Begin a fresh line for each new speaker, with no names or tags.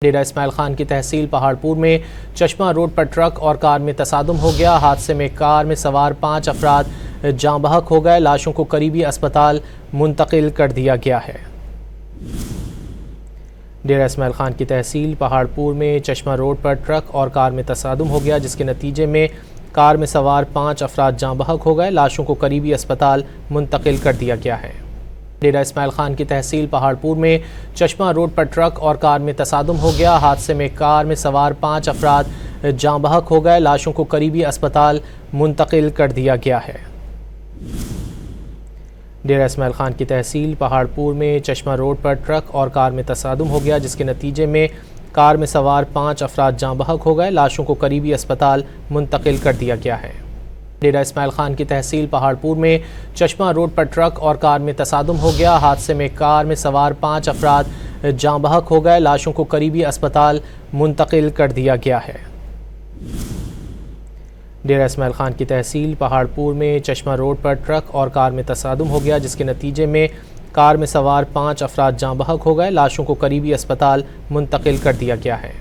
डेरा इस्माइल खान की तहसील पहाड़पुर में चश्मा रोड पर ट्रक और कार में तसादुम हो गया। हादसे में कार में सवार 5 अफराद जाँ बहक हो गए। लाशों को करीबी अस्पताल मुंतकिल कर दिया गया है। डेरा इस्माइल खान की तहसील पहाड़पुर में चश्मा रोड पर ट्रक और कार में तसादुम हो गया, जिसके नतीजे में कार में सवार 5 अफराद जाँ बहक हो गए। लाशों को करीबी अस्पताल मुंतकिल कर दिया गया है। डेरा इस्माइल खान की तहसील पहाड़पुर में चश्मा रोड पर ट्रक और कार में तसादुम हो गया। हादसे में कार में सवार 5 अफराद जाँ बहक हो गए। लाशों को करीबी अस्पताल मुंतकिल कर दिया गया है। डेरा इस्माइल खान की तहसील पहाड़पुर में चश्मा रोड पर ट्रक और कार में तसादुम हो गया, जिसके नतीजे में कार में सवार 5 अफराद जाँ बहक हो गए। लाशों को करीबी अस्पताल मुंतकिल कर दिया गया है। डेरा इस्माइल खान की तहसील पहाड़पुर में चश्मा रोड पर ट्रक और कार में तसादुम हो गया। हादसे में कार में सवार 5 अफराद जाँ बहक हो गए। लाशों को करीबी अस्पताल मुंतकिल कर दिया गया है। डेरा इस्माइल खान की तहसील पहाड़पुर में चश्मा रोड पर ट्रक और कार में तसादुम हो गया, जिसके नतीजे में कार में सवार 5 अफराद जाँ बहक हो गए। लाशों को करीबी अस्पताल मुंतकिल कर दिया गया है।